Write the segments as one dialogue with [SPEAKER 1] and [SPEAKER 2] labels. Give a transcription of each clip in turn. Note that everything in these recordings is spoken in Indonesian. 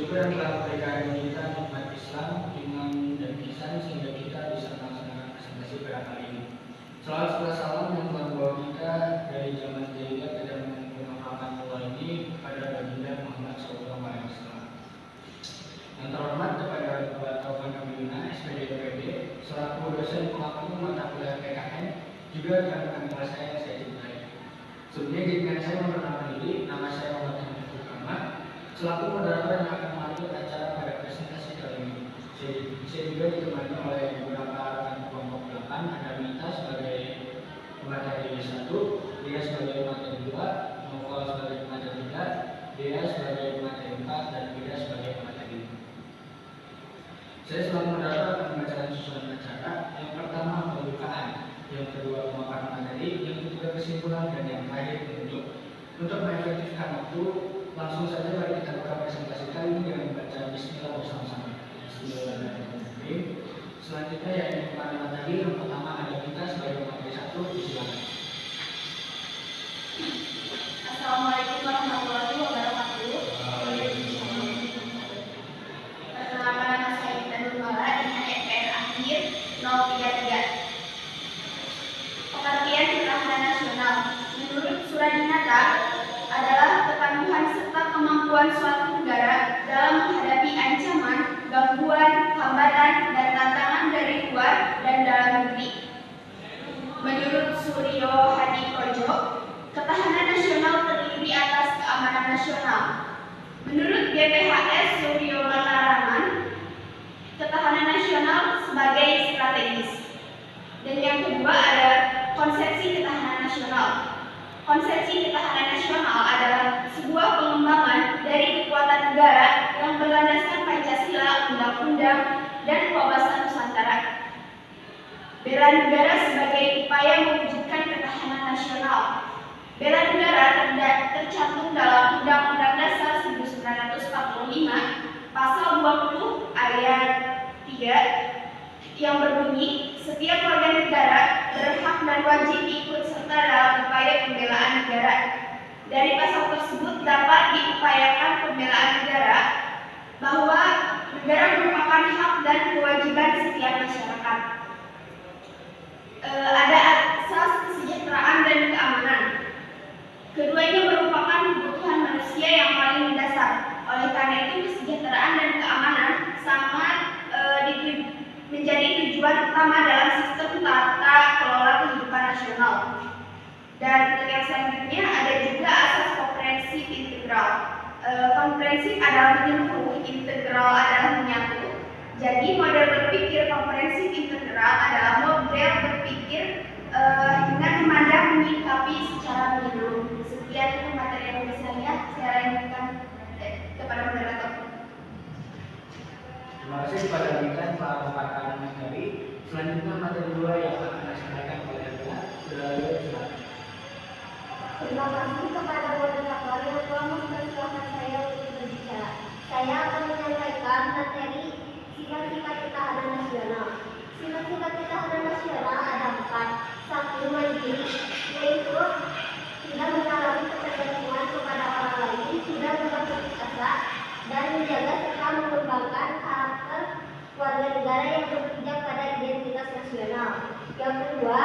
[SPEAKER 1] bersyukur yang telah memberikan kita nikmat Islam, iman dan ihsan sehingga kita bisa melaksanakan presentasi pada kali ini. Salawat serta salam yang telah membawa kita dari zaman jahiliyah ke zaman Allah ini kepada baginda Muhammad SAW. Yang terhormat kepada Bapak Taufan Abilina, SPD PPD, selaku dosen pengaku mata kuliah PKN, juga rekan-rekan kelas saya cintai. Sebelumnya izinkan saya memperkenalkan diri, nama saya Muhammad Hamid Muhammad, selaku moderator yang akan melanjut acara pada presentasi kali ini. Saya juga ditemani oleh beberapa rekan kelompok 8, ada Mita sebagai pemateri 1, Dia sebagai pemateri 2, Novel sebagai pemateri 3, Dea sebagai pemateri 4, dan Vida sebagai pemateri 5. Saya selaku moderator akan membacakan susunan acara. Yang pertama pembukaan, yang kedua pemaparan materi, yang ketiga kesimpulan, dan yang terakhir penutup. Untuk mengefektifkan waktu, langsung saja mari kita buka presentasi kali ini dengan membaca Bismillah bersama-sama. Bismillahirrahmanirrahim. Selanjutnya yang pemaparan materi, yang pertama ada kita sebagai pemateri 1, disilakan.
[SPEAKER 2] Assalamualaikum warahmatullahi wabarakatuh. Perkenalkan, nama saya Gita Nurmala dengan FPR akhir 033. Pengertian ketahanan nasional menurut Surah Dinata adalah ketangguhan serta kemampuan suatu negara dalam menghadapi ancaman, gangguan, hambatan, dan tantangan dari luar dan dalam negeri. Menurut Suryo Hadi Projo, ketahanan nasional terdiri atas keamanan nasional. Menurut BPHS Suryo Mataraman, ketahanan nasional sebagai strategis. Dan yang kedua ada konsepsi ketahanan nasional. Konsepsi ketahanan nasional adalah sebuah pengembangan dari kekuatan negara yang berlandaskan Pancasila, Undang-Undang, dan Wawasan Nusantara. Bela negara sebagai upaya mewujudkan ketahanan nasional. Bela negara tercantum dalam Undang-Undang Dasar 1945 Pasal 20 ayat 3 yang berbunyi, setiap warga negara berhak dan wajib ikut serta dalam upaya pembelaan negara. Dari pasal tersebut dapat diupayakan pembelaan negara bahwa negara merupakan hak dan kewajiban setiap masyarakat. Ada asas kesejahteraan dan keamanan. Keduanya merupakan kebutuhan manusia yang paling mendasar. Oleh karena itu, kesejahteraan dan keamanan sangat menjadi tujuan utama dalam sistem tata kelola kehidupan nasional. Dan untuk yang selanjutnya ada juga asas komprehensif integral. Komprehensif adalah menyeluruh, integral adalah menyatu. Jadi model berpikir komprehensif integral adalah model berpikir dengan memandang menyikapi secara menyeluruh. Sekian itu materi yang bisa saya lanjutkan kepada moderator.
[SPEAKER 1] Terima kasih kepada Mita yang telah memaparkan materi. Selanjutnya materi 2 yang akan disampaikan oleh Dea. Silakan.
[SPEAKER 3] Terima kasih kepada moderator yang telah mempersilahkan saya untuk berbicara. Saya akan menyampaikan materi sifat-sifat ketahanan nasional. Sifat-sifat ketahanan nasional ada 4. 1. Mandiri, yaitu tidak mengalami ketergantungan kepada orang lain, tidak berputus asa, dan menjaga serta mengembangkan karakter warga negara yang berpijak pada identitas nasional. Yang kedua,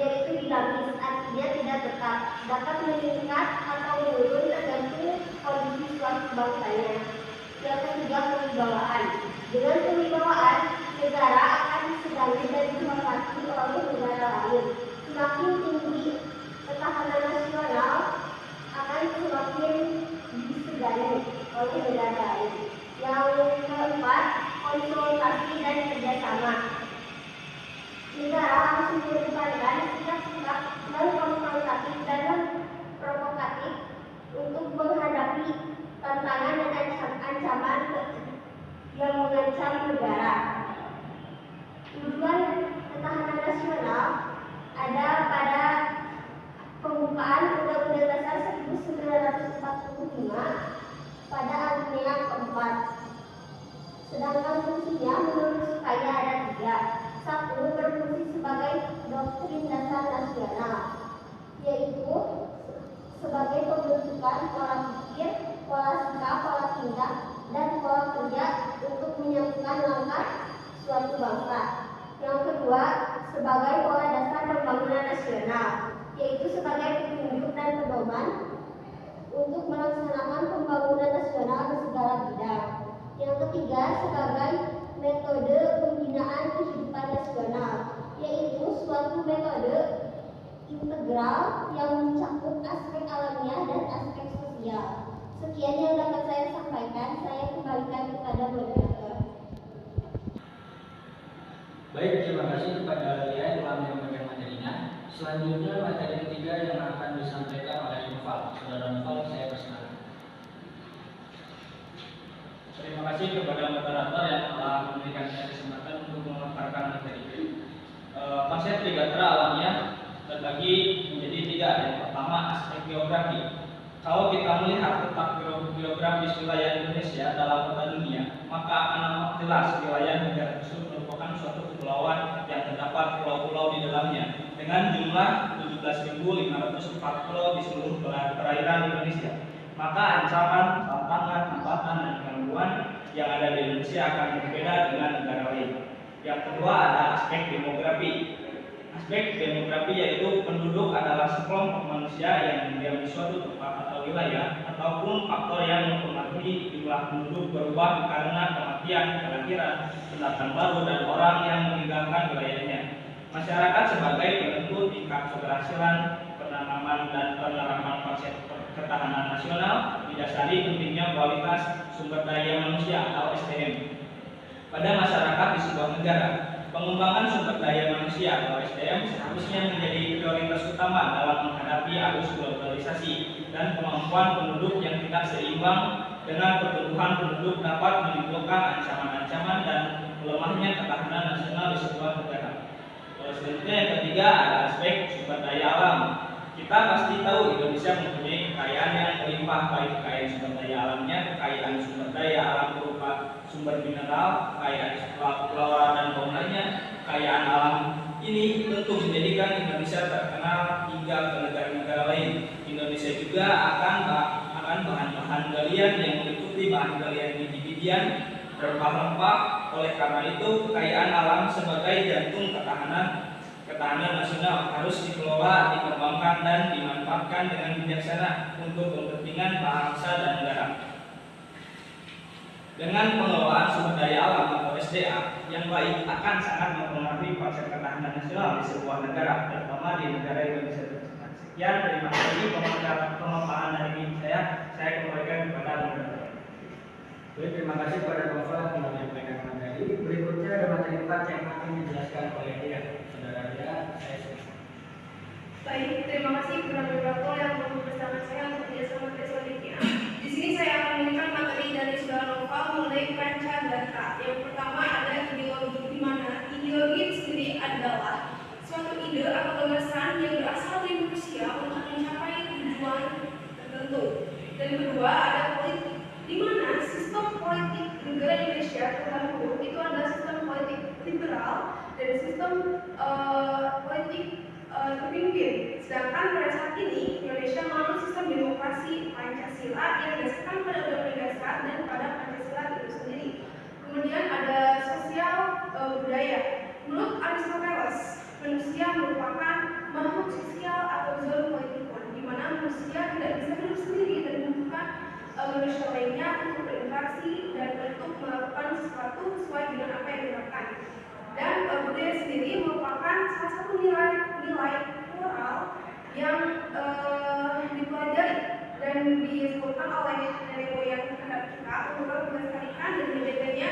[SPEAKER 3] yaitu dinamis, artinya tidak tetap, dapat meningkat atau menurun tergantung kondisi suatu bangsanya. Yang ketiga, kewibawaan. Dengan kewibawaan, negara akan disegani dan dihormati oleh negara lain. Semakin tinggi ketahanan nasional, akan semakin disegani oleh negara lain. Yang keempat, konsultasi dan kerjasama. Negara harus mengedepankan sikap-sikap non-konfrontatif dan non-provokatif untuk menghadapi tantangan dan ancaman yang mengancam negara. Tujuan ketahanan nasional ada pada pembukaan Undang-Undang Dasar 1945 pada alinea keempat. Sedangkan fungsinya menurut saya ada 3. 1. Berfungsi sebagai doktrin dasar nasional, yaitu sebagai pembentukan pola pikir, pola sikap, pola tingkah, dan pola kerja untuk menyatukan langkah suatu bangsa. Yang kedua, sebagai pola dasar pembangunan nasional, yaitu sebagai petunjuk dan pedoman untuk melaksanakan pembangunan nasional di segala bidang. Yang ketiga, sebagai metode pembinaan kehidupan nasional, yaitu suatu metode integral yang mencakup aspek alamiah dan aspek sosial. Sekian yang dapat saya sampaikan, saya kembalikan kepada moderator.
[SPEAKER 1] Baik, terima kasih kepada Lia yang telah menyampaikan materinya. Selanjutnya materi ketiga yang akan disampaikan oleh Noval. Saudara Noval, saya persilakan.
[SPEAKER 4] Terima kasih kepada moderator yang telah memberikan saya kesempatan untuk memaparkan materi. Konsep Trigatera alamiah terbagi menjadi tiga. Yang pertama, aspek geografi. Kalau kita melihat letak geografis wilayah Indonesia dalam peta dunia, maka akan nampak jelas wilayah negara tersebut merupakan suatu kepulauan yang terdapat pulau-pulau di dalamnya dengan jumlah 17.504 pulau di seluruh perairan Indonesia. Maka ancaman, tantangan, hambatan, dan gangguan yang ada di Indonesia akan berbeda dengan negara lain. Yang kedua ada aspek demografi. Aspek demografi yaitu penduduk adalah sekelompok manusia yang diam di suatu tempat atau wilayah, ataupun faktor yang mempengaruhi jumlah penduduk berubah karena kematian, kelahiran, pendatang baru, dan orang yang meninggalkan wilayahnya. Masyarakat sebagai penentu tingkat keberhasilan penanaman dan penerapan konsep ketahanan nasional didasari pentingnya kualitas sumber daya manusia atau SDM. Pada masyarakat di sebuah negara, pengembangan sumber daya manusia atau SDM seharusnya menjadi prioritas utama dalam menghadapi arus globalisasi dan kemampuan penduduk yang tidak seimbang dengan pertumbuhan penduduk dapat menimbulkan ancaman-ancaman dan melemahnya ketahanan nasional di sebuah negara. Selanjutnya yang ketiga ada aspek sumber daya alam. Kita pasti tahu Indonesia mempunyai kekayaan yang melimpah, baik kekayaan sumber daya alamnya, kekayaan sumber daya alam berupa sumber mineral, kekayaan flora dan faunanya. Kekayaan alam ini tentu menjadikan Indonesia terkenal hingga ke negara-negara lain. Indonesia juga akan bahan-bahan galian yang meliputi bahan galian biji-bijian, rempah-rempah. Oleh karena itu, kekayaan alam sebagai jantung ketahanan nasional harus dikelola, dikembangkan, dan dimanfaatkan dengan bijaksana untuk kepentingan bangsa dan negara. Dengan pengelolaan sumber daya alam atau SDA yang baik akan sangat mempengaruhi konsep ketahanan nasional di sebuah negara, terutama di negara Indonesia. Sekian, terima kasih pemaparan dari saya kembalikan kepada moderator.
[SPEAKER 1] Baik, terima kasih kepada Noval yang telah menyampaikan materi. Berikutnya ada materi 4 yang akan dijelaskan oleh Lia. Saudara Lia, saya silakan.
[SPEAKER 2] Baik, terima kasih kepada moderator yang membantu bersama saya untuk menjelaskan materi selanjutnya. Di sini saya akan memberikan materi dari saudara Noval mengenai Pancadata. Yang pertama ada ideologi, di mana ideologi itu sendiri adalah suatu ide atau gagasan yang berasal dari manusia untuk mencapai tujuan tertentu. Dan kedua ada politik, di mana sistem politik negara Indonesia terdahulu itu adalah sistem politik liberal dan sistem politik terpimpin. Sedangkan pada saat ini Indonesia mengalami sistem demokrasi Pancasila yang didasarkan pada Undang-Undang Dasar dan pada Pancasila itu sendiri. Kemudian ada sosial budaya. Menurut Aristoteles, manusia merupakan makhluk sosial atau zoopolitikon, di mana manusia tidak bisa hidup sendiri dan membutuhkan manusia lainnya untuk berinteraksi dan untuk melakukan sesuatu sesuai dengan apa yang dilakukan. Dan budaya sendiri merupakan salah satu nilai moral yang dipelajari dan disebutkan oleh nenek moyang terhadap kita untuk melestarikan dan menjaganya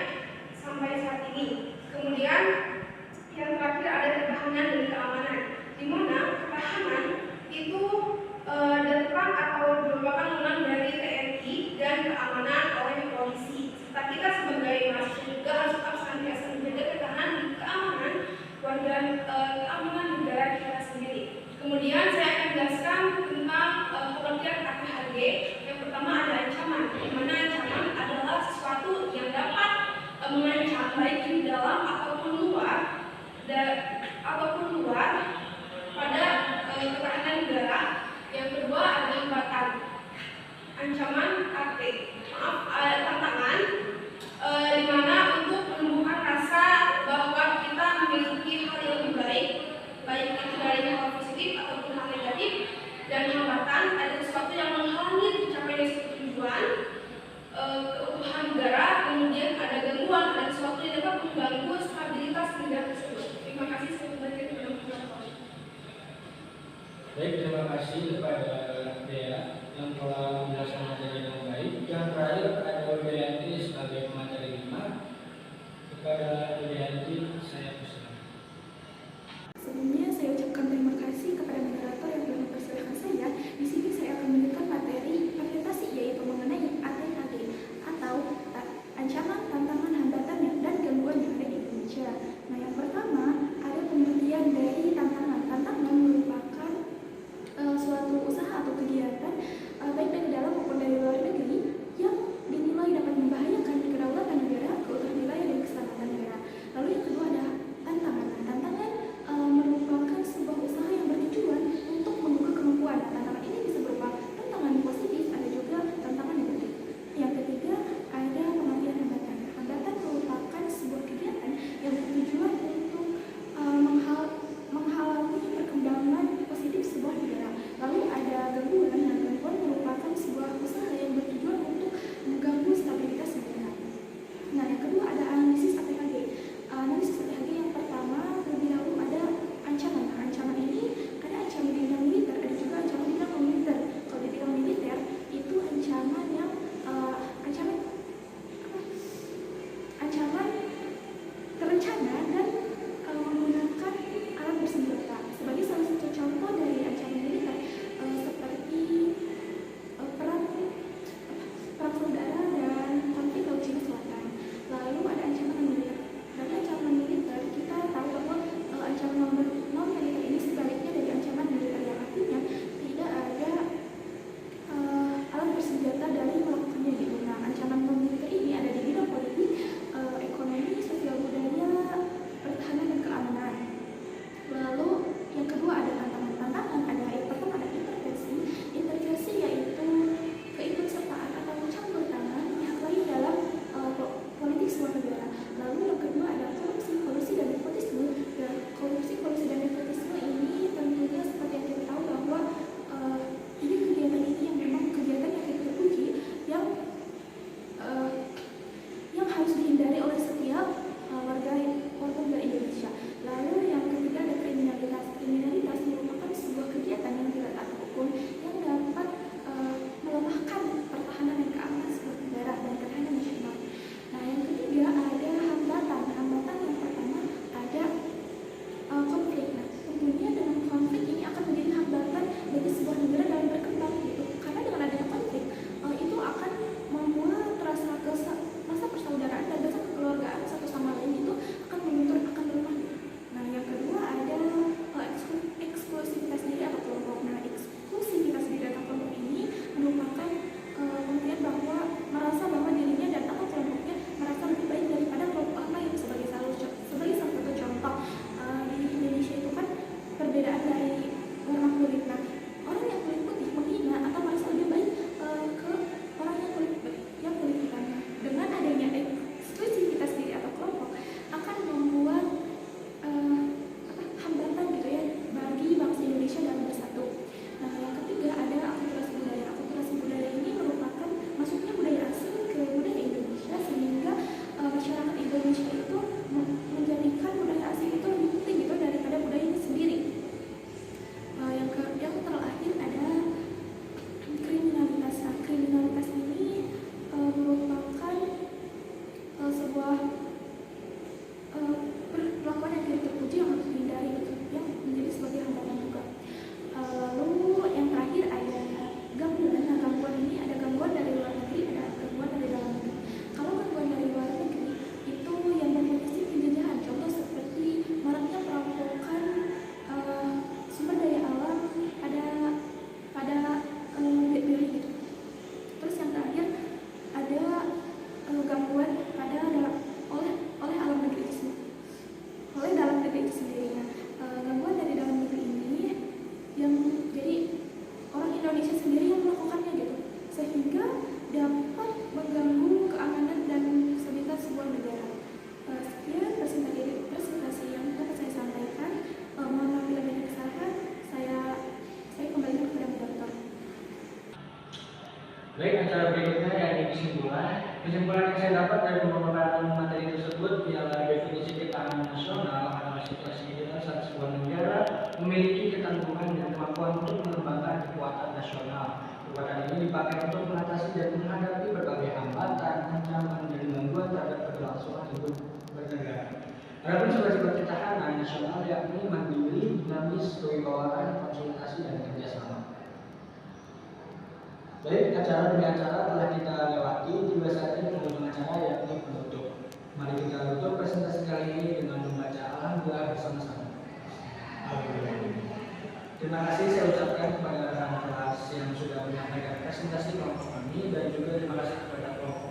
[SPEAKER 2] sampai saat ini. Kemudian yang terakhir ada ketahanan dan keamanan, di mana ketahanan itu datang atau merupakan menang dari TNI dan keamanan oleh polisi. Serta kita sebagai mahasiswa juga harus tetap senantiasa menjaga ketahanan dan keamanan keamanan negara kita sendiri. Kemudian saya akan jelaskan tentang pengertian KKHG. Yang pertama ada ancaman, di mana ancaman adalah sesuatu yang dapat mengancam baik di dalam ataupun luar pada ketahanan negara. Yang kedua ada hambatan.
[SPEAKER 5] tantangan di mana untuk menumbuhkan rasa bahwa kita memiliki hal yang lebih baik, baik itu dari hal positif ataupun hal negatif, dan hambatan ada sesuatu yang menghalangi tercapainya suatu tujuan, keutuhan negara, kemudian ada gangguan, ada sesuatu yang dapat mengganggu stabilitas negara tersebut. Terima kasih, saya kembalikan kepada Bapak.
[SPEAKER 1] Baik, terima kasih kepada Dea yang telah menjelaskan materi Baik, acara berikutnya yakni kesimpulan. Kesimpulan yang saya dapat dari pemaparan materi tersebut ialah definisi ketahanan nasional adalah situasi di mana saat sebuah negara memiliki ketangguhan dan kemampuan untuk mengembangkan kekuatan nasional. Kekuatan ini dipakai untuk mengatasi dan menghadapi berbagai hambatan, ancaman, dan gangguan terhadap keberlangsungan hidup bernegara. Adapun sifat-sifat ketahanan nasional yakni mandiri, dinamis, kewibawaan, konsultasi, dan kerjasama. Baik, acara demi acara telah kita lewati, tiba saatnya penghujung acara yakni penutup. Mari kita tutup presentasi kali ini dengan membaca alhamdulillah bersama-sama. Terima kasih saya ucapkan kepada rekan kelas yang sudah menyampaikan presentasi kelompok kami dan juga terima kasih kepada kelompok